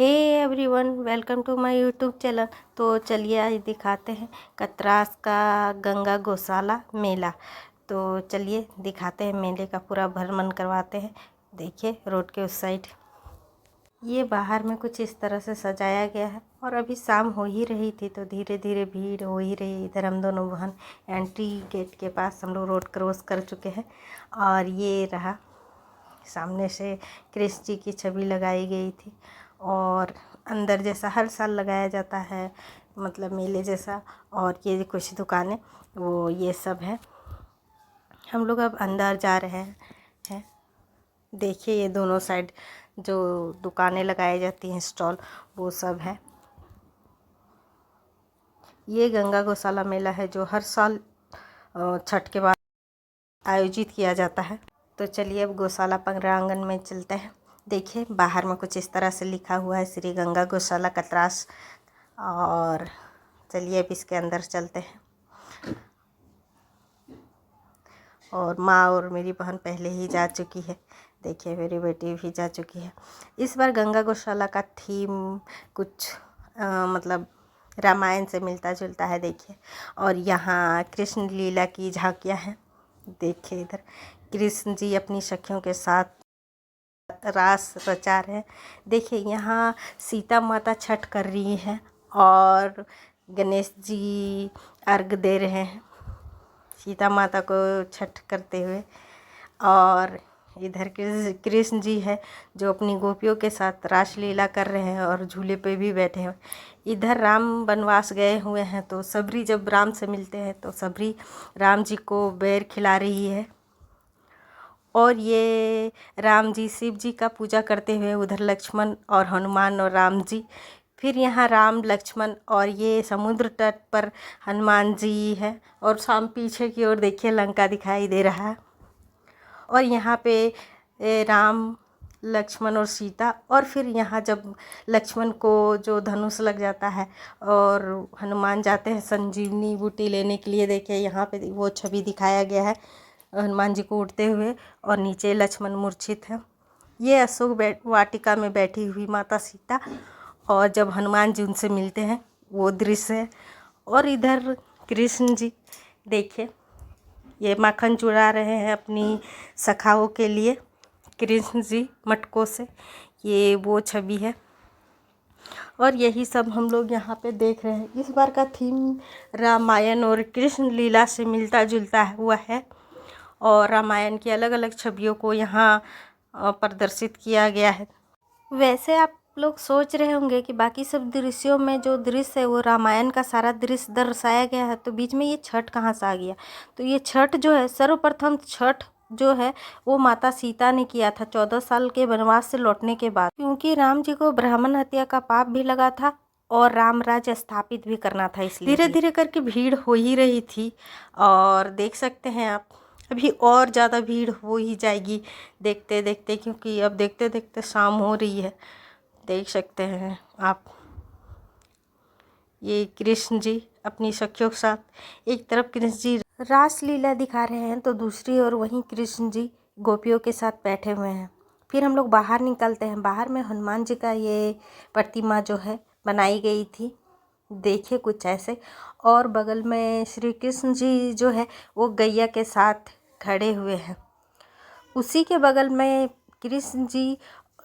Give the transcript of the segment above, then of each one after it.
Hey everyone, welcome to my YouTube channel. तो चलिए आज दिखाते हैं कतरास का गंगा गौशाला मेला। तो चलिए दिखाते हैं, मेले का पूरा भ्रमण करवाते हैं। देखिए रोड के उस साइड ये बाहर में कुछ इस तरह से सजाया गया है और अभी शाम हो ही रही थी तो धीरे धीरे भीड़ हो ही रही। इधर हम दोनों बहन एंट्री गेट के पास हम लोग रोड क्रॉस कर चुके हैं और ये रहा सामने से कृष्ण जी की छवि लगाई गई थी और अंदर जैसा हर साल लगाया जाता है, मतलब मेले जैसा। और ये कुछ दुकानें वो ये सब है। हम लोग अब अंदर जा रहे हैं। देखिए ये दोनों साइड जो दुकानें लगाई जाती हैं, स्टॉल, वो सब है। ये गंगा गौशाला मेला है जो हर साल छठ के बाद आयोजित किया जाता है। तो चलिए अब गौशाला प्रांगण में चलते हैं। देखिए बाहर में कुछ इस तरह से लिखा हुआ है, श्री गंगा गौशाला कतरास। और चलिए अब इसके अंदर चलते हैं। और माँ और मेरी बहन पहले ही जा चुकी है। देखिए मेरी बेटी भी जा चुकी है। इस बार गंगा गौशाला का थीम कुछ मतलब रामायण से मिलता जुलता है। देखिए और यहाँ कृष्ण लीला की झांकियाँ हैं। देखिए इधर कृष्ण जी अपनी सखियों के साथ रास रचा रहे हैं। देखिए यहाँ सीता माता छठ कर रही हैं और गणेश जी अर्घ दे रहे हैं सीता माता को छठ करते हुए। और इधर कृष्ण जी है जो अपनी गोपियों के साथ रासलीला कर रहे हैं और झूले पे भी बैठे हैं। इधर राम वनवास गए हुए हैं तो सबरी जब राम से मिलते हैं तो सबरी राम जी को बेर खिला रही है। और ये राम जी शिव जी का पूजा करते हुए उधर लक्ष्मण और हनुमान और राम जी। फिर यहाँ राम लक्ष्मण और ये समुद्र तट पर हनुमान जी है और शाम पीछे की ओर देखिए लंका दिखाई दे रहा है। और यहाँ पे राम लक्ष्मण और सीता। और फिर यहाँ जब लक्ष्मण को जो धनुष लग जाता है और हनुमान जाते हैं संजीवनी बूटी लेने के लिए, देखिए यहाँ पे वो छवि दिखाया गया है हनुमान जी को उड़ते हुए और नीचे लक्ष्मण मूर्छित है। ये अशोक वाटिका में बैठी हुई माता सीता और जब हनुमान जी उनसे मिलते हैं वो दृश्य है। और इधर कृष्ण जी देखिए ये माखन चुरा रहे हैं अपनी सखाओं के लिए, कृष्ण जी मटकों से, ये वो छवि है। और यही सब हम लोग यहाँ पे देख रहे हैं। इस बार का थीम रामायण और कृष्ण लीला से मिलता जुलता हुआ है और रामायण की अलग अलग छवियों को यहाँ प्रदर्शित किया गया है। वैसे आप लोग सोच रहे होंगे कि बाकी सब दृश्यों में जो दृश्य है वो रामायण का सारा दृश्य दर्शाया गया है, तो बीच में ये छठ कहाँ से आ गया। तो ये छठ जो है, सर्वप्रथम छठ जो है वो माता सीता ने किया था 14 साल के वनवास से लौटने के बाद, क्योंकि राम जी को ब्राह्मण हत्या का पाप भी लगा था और राम राज्य स्थापित भी करना था। इसलिए धीरे धीरे करके भीड़ हो ही रही थी और देख सकते हैं आप अभी और ज़्यादा भीड़ हो ही जाएगी देखते देखते, क्योंकि अब देखते देखते शाम हो रही है। देख सकते हैं आप ये कृष्ण जी अपनी सखियों के साथ, एक तरफ कृष्ण जी रासलीला दिखा रहे हैं तो दूसरी ओर वहीं कृष्ण जी गोपियों के साथ बैठे हुए हैं। फिर हम लोग बाहर निकलते हैं। बाहर में हनुमान जी का ये प्रतिमा जो है बनाई गई थी, देखिए कुछ ऐसे। और बगल में श्री कृष्ण जी जो है वो गैया के साथ खड़े हुए हैं। उसी के बगल में कृष्ण जी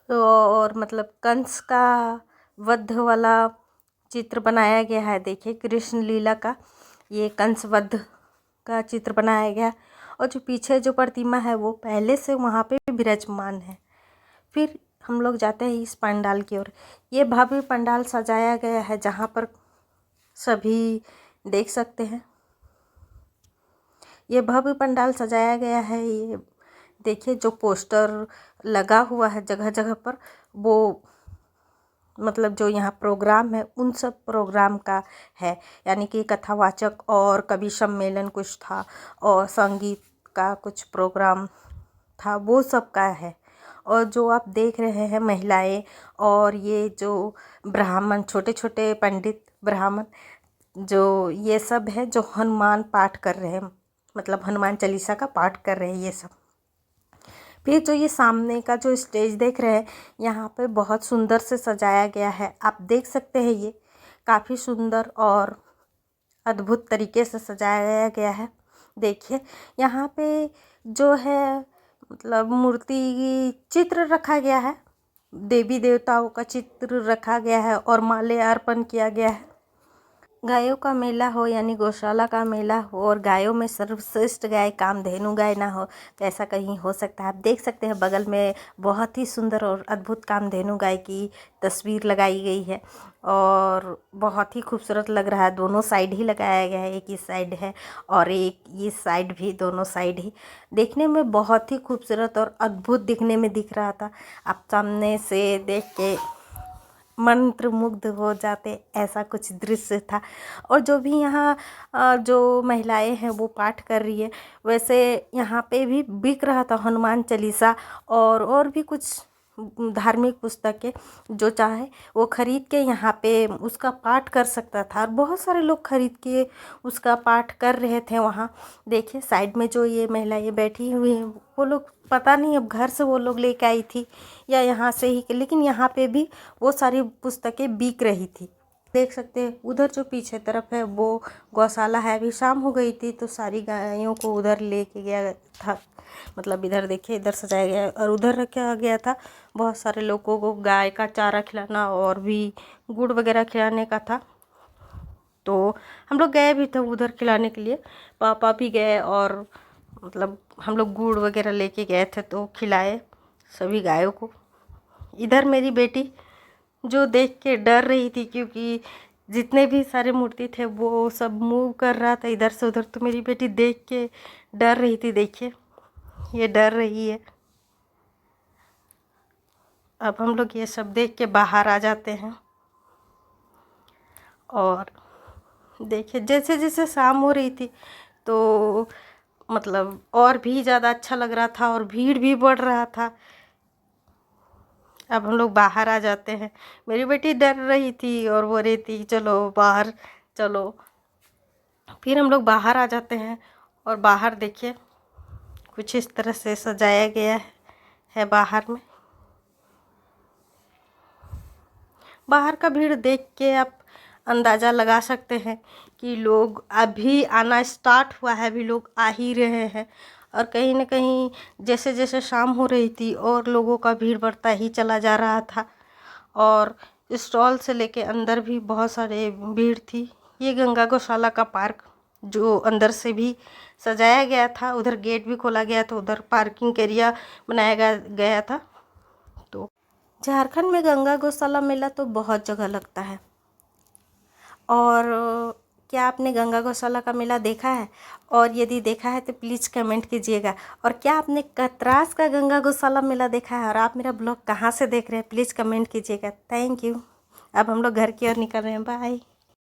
और मतलब कंस का वध वाला चित्र बनाया गया है। देखिए कृष्ण लीला का ये कंस वध का चित्र बनाया गया और जो पीछे जो प्रतिमा है वो पहले से वहाँ पे विराजमान है। फिर हम लोग जाते हैं इस पंडाल की ओर। ये भव्य पंडाल सजाया गया है जहाँ पर सभी देख सकते हैं ये भव्य पंडाल सजाया गया है। ये देखिए जो पोस्टर लगा हुआ है जगह जगह पर, वो मतलब जो यहाँ प्रोग्राम है उन सब प्रोग्राम का है, यानी कि कथावाचक और कवि सम्मेलन कुछ था और संगीत का कुछ प्रोग्राम था, वो सब का है। और जो आप देख रहे हैं महिलाएं और ये जो ब्राह्मण, छोटे छोटे पंडित ब्राह्मण, जो ये सब है जो हनुमान पाठ कर रहे हैं, मतलब हनुमान चालीसा का पाठ कर रहे हैं ये सब। फिर जो ये सामने का जो स्टेज देख रहे हैं, यहाँ पे बहुत सुंदर से सजाया गया है। आप देख सकते हैं ये काफ़ी सुंदर और अद्भुत तरीके से सजाया गया है। देखिए यहाँ पे जो है मतलब मूर्ति चित्र रखा गया है, देवी देवताओं का चित्र रखा गया है और माले अर्पण किया गया है। गायों का मेला हो यानी गौशाला का मेला हो और गायों में सर्वश्रेष्ठ गाय कामधेनु गाय ना हो तो ऐसा कहीं हो सकता है। आप देख सकते हैं बगल में बहुत ही सुंदर और अद्भुत कामधेनु गाय की तस्वीर लगाई गई है और बहुत ही खूबसूरत लग रहा है। दोनों साइड ही लगाया गया है, एक इस साइड है और एक इस साइड भी, दोनों साइड ही देखने में बहुत ही खूबसूरत और अद्भुत दिखने में दिख रहा था। आप सामने से देख के मंत्रमुग्ध हो जाते, ऐसा कुछ दृश्य था। और जो भी यहाँ जो महिलाएं हैं वो पाठ कर रही है, वैसे यहाँ पे भी बिक रहा था हनुमान चालीसा और भी कुछ धार्मिक पुस्तकें, जो चाहे वो खरीद के यहाँ पे उसका पाठ कर सकता था। और बहुत सारे लोग खरीद के उसका पाठ कर रहे थे वहाँ। देखिए साइड में जो ये महिलाएं बैठी हुई हैं, वो लोग पता नहीं अब घर से वो लोग लेके आई थी या यहाँ से ही, लेकिन यहाँ पे भी वो सारी पुस्तकें बिक रही थी। देख सकते हैं उधर जो पीछे तरफ है वो गौशाला है। अभी शाम हो गई थी तो सारी गायों को उधर लेके गया था, मतलब इधर देखिए इधर सजाया गया और उधर रखा गया था। बहुत सारे लोगों को गाय का चारा खिलाना और भी गुड़ वगैरह खिलाने का था, तो हम लोग गए भी थे उधर खिलाने के लिए। पापा भी गए और मतलब हम लोग गुड़ वगैरह लेके गए थे तो खिलाए सभी गायों को। इधर मेरी बेटी जो देख के डर रही थी, क्योंकि जितने भी सारे मूर्ति थे वो सब मूव कर रहा था इधर से उधर, तो मेरी बेटी देख के डर रही थी। देखिए ये डर रही है। अब हम लोग ये सब देख के बाहर आ जाते हैं और देखिए जैसे जैसे शाम हो रही थी तो मतलब और भी ज़्यादा अच्छा लग रहा था और भीड़ भी बढ़ रहा था। अब हम लोग बाहर आ जाते हैं। मेरी बेटी डर रही थी और वो रही थी चलो बाहर चलो। फिर हम लोग बाहर आ जाते हैं और बाहर देखिए कुछ इस तरह से सजाया गया है। बाहर में बाहर का भीड़ देख के आप अंदाज़ा लगा सकते हैं कि लोग अभी आना स्टार्ट हुआ है, अभी लोग आ ही रहे हैं। और कहीं न कहीं जैसे जैसे शाम हो रही थी और लोगों का भीड़ बढ़ता ही चला जा रहा था और स्टॉल से लेके अंदर भी बहुत सारे भीड़ थी। ये गंगा गौशाला का पार्क जो अंदर से भी सजाया गया था, उधर गेट भी खोला गया था, उधर पार्किंग एरिया बनाया गया था। तो झारखंड में गंगा गौशाला मेला तो बहुत जगह लगता है। और क्या आपने गंगा गौशाला का मेला देखा है? और यदि देखा है तो प्लीज़ कमेंट कीजिएगा। और क्या आपने कतरास का गंगा गौशाला मेला देखा है? और आप मेरा ब्लॉग कहाँ से देख रहे हैं प्लीज़ कमेंट कीजिएगा। Thank you. अब हम लोग घर की ओर निकल रहे हैं। बाय।